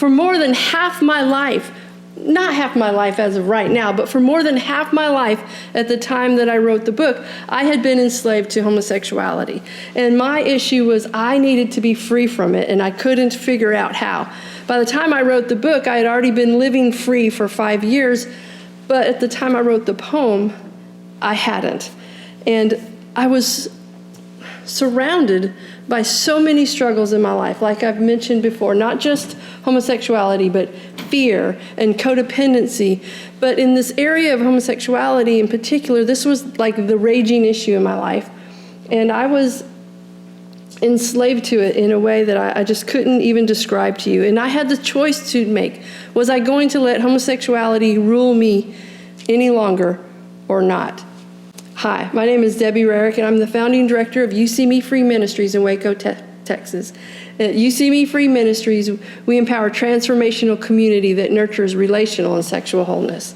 for more than half my life, not half my life as of right now, but for more than half my life at the time that I wrote the book, I had been enslaved to homosexuality. And my issue was I needed to be free from it, and I couldn't figure out how. By the time I wrote the book, I had already been living free for 5 years, but at the time I wrote the poem, I hadn't. And I was surrounded by so many struggles in my life, like I've mentioned before, not just homosexuality, but fear and codependency. But in this area of homosexuality in particular, this was like the raging issue in my life. And I was enslaved to it in a way that I just couldn't even describe to you. And I had the choice to make. Was I going to let homosexuality rule me any longer or not? Hi, my name is Debbie Rarick, and I'm the founding director of You See Me Free Ministries in Waco, Texas. At You See Me Free Ministries, we empower transformational community that nurtures relational and sexual wholeness.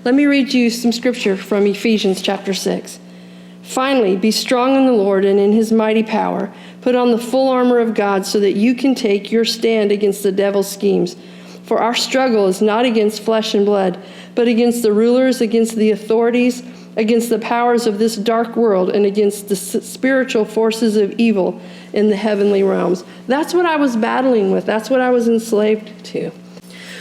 Let me read you some scripture from Ephesians chapter 6. Finally, be strong in the Lord and in his mighty power. Put on the full armor of God so that you can take your stand against the devil's schemes. For our struggle is not against flesh and blood, but against the rulers, against the authorities, against the powers of this dark world, and against the spiritual forces of evil in the heavenly realms. That's what I was battling with. That's what I was enslaved to.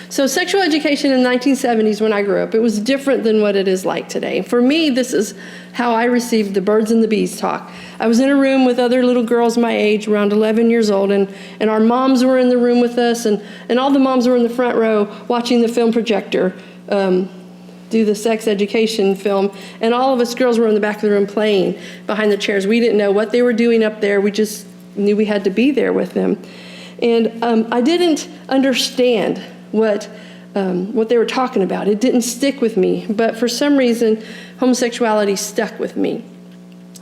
So sexual education in the 1970s when I grew up, it was different than what it is like today. For me, this is how I received the birds and the bees talk. I was in a room with other little girls my age, around 11 years old, and our moms were in the room with us, and all the moms were in the front row watching the film projector do the sex education film, and all of us girls were in the back of the room playing behind the chairs. We didn't know what they were doing up there. We just knew we had to be there with them. And I didn't understand what they were talking about. It didn't stick with me, but for some reason, homosexuality stuck with me.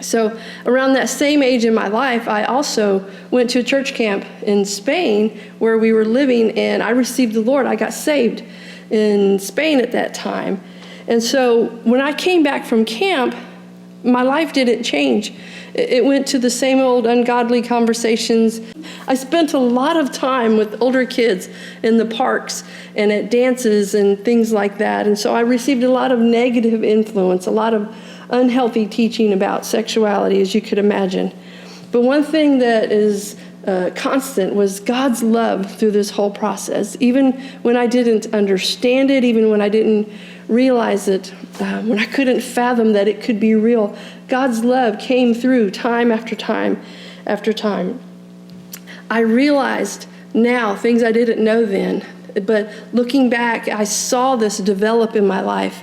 So around that same age in my life, I also went to a church camp in Spain where we were living, and I received the Lord. I got saved in Spain at that time. And so when I came back from camp, my life didn't change. It went to the same old ungodly conversations. I spent a lot of time with older kids in the parks and at dances and things like that. And so I received a lot of negative influence, a lot of unhealthy teaching about sexuality, as you could imagine. But one thing that is constant was God's love through this whole process. Even when I didn't understand it, even when I didn't realize it, when I couldn't fathom that it could be real, God's love came through time after time after time. I realized now things I didn't know then, but looking back, I saw this develop in my life.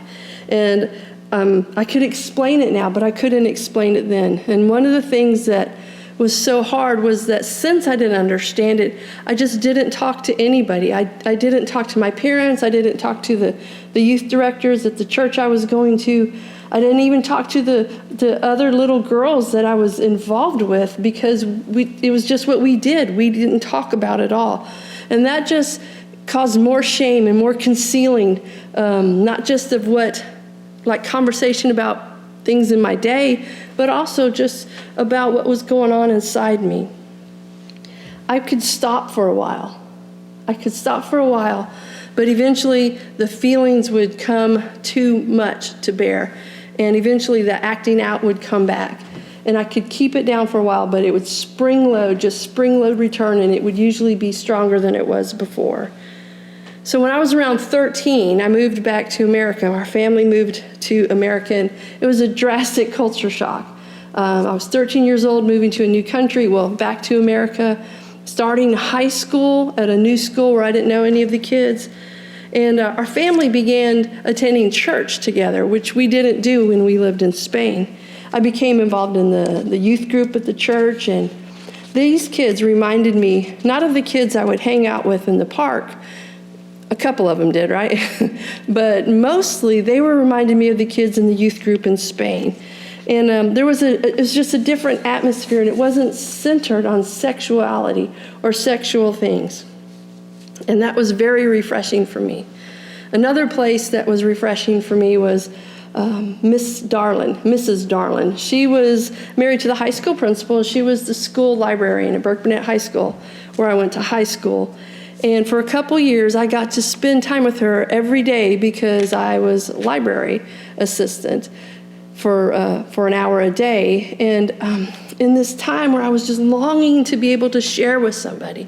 And I could explain it now, but I couldn't explain it then. And one of the things that was so hard was that since I didn't understand it, I just didn't talk to anybody. I didn't talk to my parents. I didn't talk to the youth directors at the church I was going to. I didn't even talk to the other little girls that I was involved with because it was just what we did. We didn't talk about it all. And that just caused more shame and more concealing, not just of like conversation about things in my day, but also just about what was going on inside me. I could stop for a while. But eventually the feelings would come too much to bear, and eventually the acting out would come back. And I could keep it down for a while, but it would spring load return, and it would usually be stronger than it was before. So when I was around 13, I moved back to America. Our family moved to America, and it was a drastic culture shock. I was 13 years old, moving to a new country, back to America, starting high school at a new school where I didn't know any of the kids. And our family began attending church together, which we didn't do when we lived in Spain. I became involved in the youth group at the church, and these kids reminded me not of the kids I would hang out with in the park. A couple of them did, right? But mostly they were reminding me of the kids in the youth group in Spain. And it was just a different atmosphere, and it wasn't centered on sexuality or sexual things. And that was very refreshing for me. Another place that was refreshing for me was Mrs. Darlin. She was married to the high school principal. She was the school librarian at Burnett High School, where I went to high school. And for a couple years, I got to spend time with her every day because I was library assistant for an hour a day. And in this time where I was just longing to be able to share with somebody,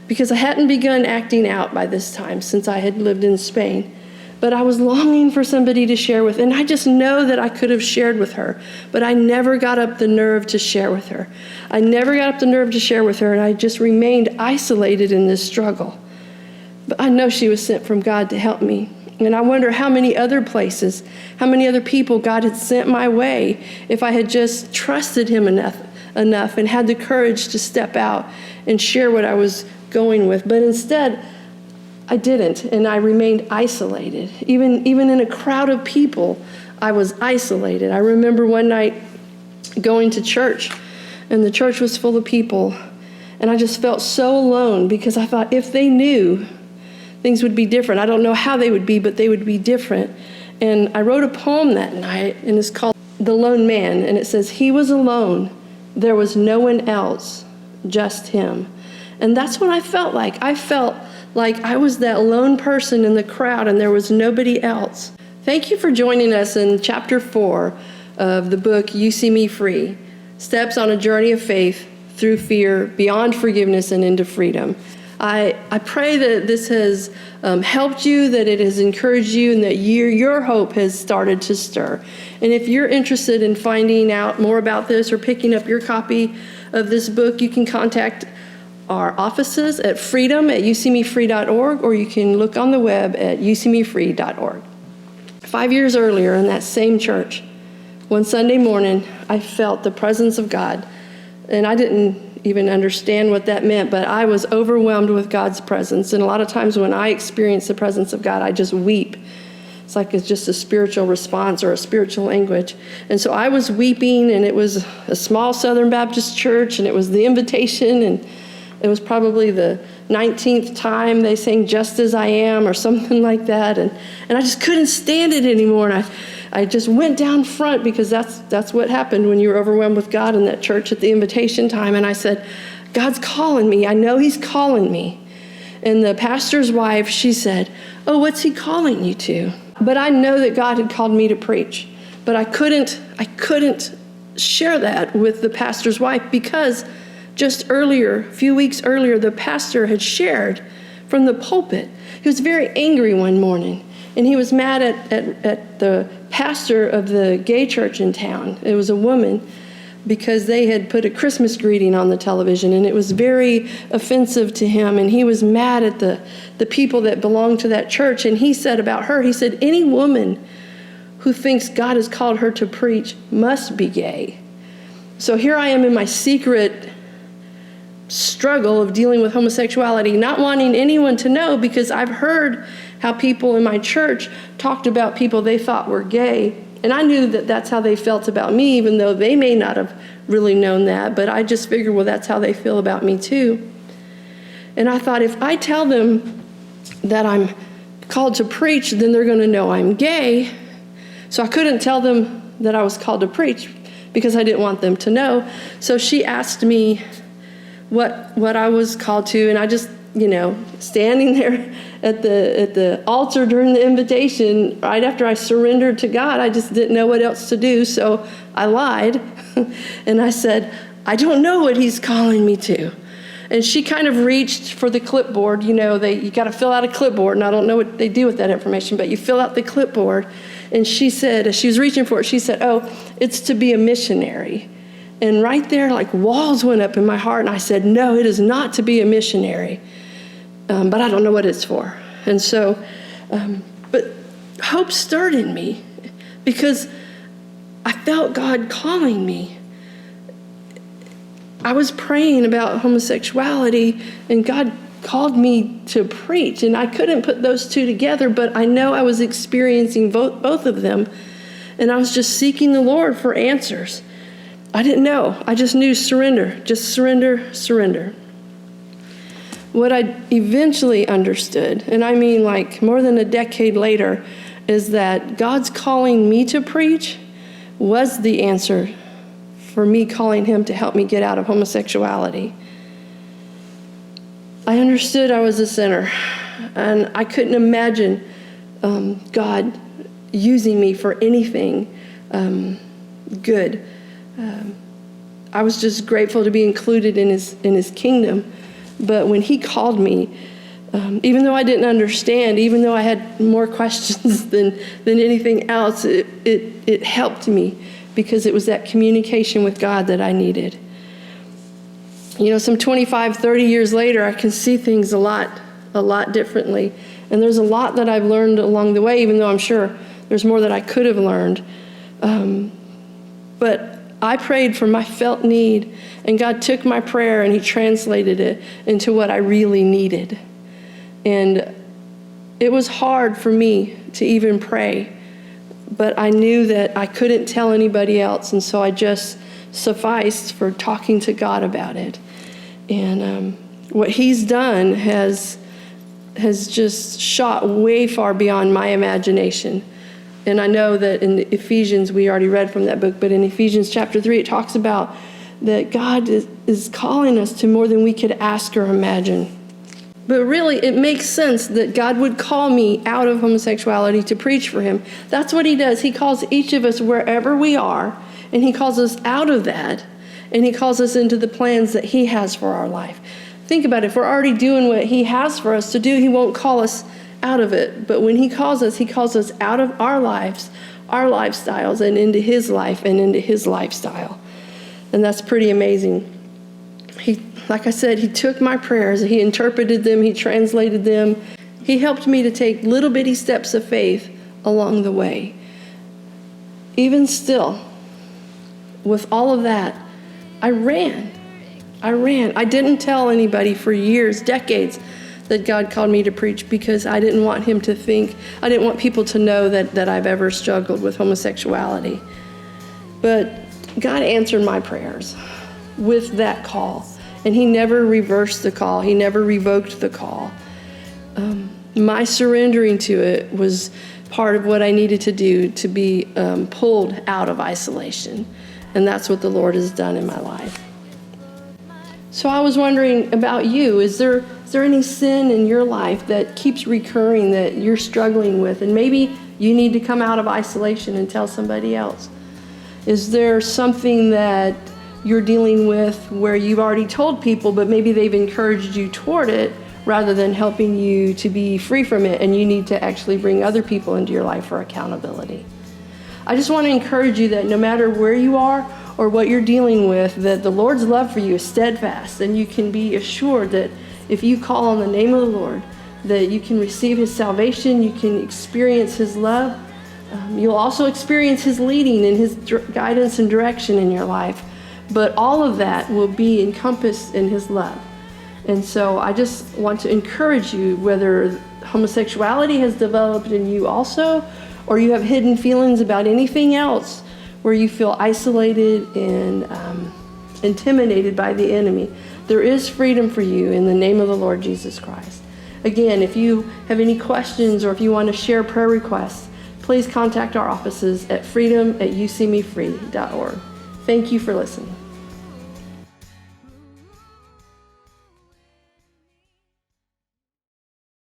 because I hadn't begun acting out by this time since I had lived in Spain. But I was longing for somebody to share with, and I just know that I could have shared with her, but I never got up the nerve to share with her. I never got up the nerve to share with her, and I just remained isolated in this struggle. But I know she was sent from God to help me. And I wonder how many other places, how many other people God had sent my way if I had just trusted him enough and had the courage to step out and share what I was going with. But instead, I didn't, and I remained isolated. Even in a crowd of people, I was isolated. I remember one night going to church, and the church was full of people, and I just felt so alone because I thought if they knew, things would be different. I don't know how they would be, but they would be different. And I wrote a poem that night, and it's called The Lone Man, and it says, "He was alone. There was no one else, just him." And that's what I felt like. I felt like I was that lone person in the crowd and there was nobody else. Thank you for joining us in chapter 4 of the book, You See Me Free, Steps on a Journey of Faith Through Fear, Beyond Forgiveness, and Into Freedom. I pray that this has helped you, that it has encouraged you, and that your hope has started to stir. And if you're interested in finding out more about this or picking up your copy of this book, you can contact our offices at freedom@youseemefree.org, or you can look on the web at youseemefree.org. 5 years earlier in that same church, one Sunday morning, I felt the presence of God, and I didn't even understand what that meant, but I was overwhelmed with God's presence. And a lot of times when I experience the presence of God, I just weep. It's like it's just a spiritual response or a spiritual language. And so I was weeping, and it was a small Southern Baptist church, and it was the invitation, and it was probably the 19th time they sang Just As I Am or something like that. And I just couldn't stand it anymore. And I just went down front because that's what happened when you're overwhelmed with God in that church at the invitation time. And I said, God's calling me. I know he's calling me. And the pastor's wife, she said, oh, what's he calling you to? But I know that God had called me to preach. But I couldn't share that with the pastor's wife because just earlier, a few weeks earlier, the pastor had shared from the pulpit. He was very angry one morning, and he was mad at the pastor of the gay church in town. It was a woman, because they had put a Christmas greeting on the television, and it was very offensive to him, and he was mad at the people that belonged to that church. And he said about her, he said, any woman who thinks God has called her to preach must be gay. So here I am in my secret struggle of dealing with homosexuality, not wanting anyone to know, because I've heard how people in my church talked about people they thought were gay, and I knew that that's how they felt about me, even though they may not have really known that, but I just figured, well, that's how they feel about me too. And I thought, if I tell them that I'm called to preach, then they're going to know I'm gay. So I couldn't tell them that I was called to preach because I didn't want them to know. So she asked me what I was called to, and I just, standing there at the altar during the invitation, right after I surrendered to God, I just didn't know what else to do, so I lied, and I said, I don't know what he's calling me to. And she kind of reached for the clipboard. You got to fill out a clipboard, and I don't know what they do with that information, but you fill out the clipboard, and she said, as she was reaching for it, she said, oh, it's to be a missionary. And right there, like walls went up in my heart, and I said, no, it is not to be a missionary, but I don't know what it's for. And so, but hope stirred in me because I felt God calling me. I was praying about homosexuality, and God called me to preach, and I couldn't put those two together, but I know I was experiencing both of them, and I was just seeking the Lord for answers. I didn't know. I just knew surrender. Just surrender, surrender. What I eventually understood, and I mean like more than a decade later, is that God's calling me to preach was the answer for me calling him to help me get out of homosexuality. I understood I was a sinner, and I couldn't imagine God using me for anything good. I was just grateful to be included in his kingdom. But when he called me, even though I didn't understand, even though I had more questions than anything else, it helped me because it was that communication with God that I needed. Some 25, 30 years later, I can see things a lot differently. And there's a lot that I've learned along the way, even though I'm sure there's more that I could have learned. But I prayed for my felt need, and God took my prayer and he translated it into what I really needed. And it was hard for me to even pray, but I knew that I couldn't tell anybody else, and so I just sufficed for talking to God about it. And what he's done has just shot way far beyond my imagination. And I know that in Ephesians, we already read from that book, but in Ephesians chapter 3, it talks about that God is calling us to more than we could ask or imagine. But really, it makes sense that God would call me out of homosexuality to preach for him. That's what he does. He calls each of us wherever we are, and he calls us out of that, and he calls us into the plans that he has for our life. Think about it. If we're already doing what he has for us to do, he won't call us out of it. But when he calls us out of our lives, our lifestyles, and into his life and into his lifestyle. And that's pretty amazing. Like I said, he took my prayers, he interpreted them, he translated them. He helped me to take little bitty steps of faith along the way. Even still, with all of that, I ran. I didn't tell anybody for years, decades, that God called me to preach because I didn't want him to think, I didn't want people to know that I've ever struggled with homosexuality. But God answered my prayers with that call, and he never reversed the call. He never revoked the call. My surrendering to it was part of what I needed to do to be pulled out of isolation, and that's what the Lord has done in my life. So I was wondering about you. Is there any sin in your life that keeps recurring that you're struggling with, and maybe you need to come out of isolation and tell somebody else? Is there something that you're dealing with where you've already told people, but maybe they've encouraged you toward it rather than helping you to be free from it, and you need to actually bring other people into your life for accountability? I just want to encourage you that no matter where you are or what you're dealing with, that the Lord's love for you is steadfast, and you can be assured that if you call on the name of the Lord, that you can receive his salvation, you can experience his love. You'll also experience his leading and his guidance and direction in your life. But all of that will be encompassed in his love. And so I just want to encourage you, whether homosexuality has developed in you also, or you have hidden feelings about anything else where you feel isolated and intimidated by the enemy, there is freedom for you in the name of the Lord Jesus Christ. Again, if you have any questions or if you want to share prayer requests, please contact our offices at freedom@youseemefree.org. Thank you for listening.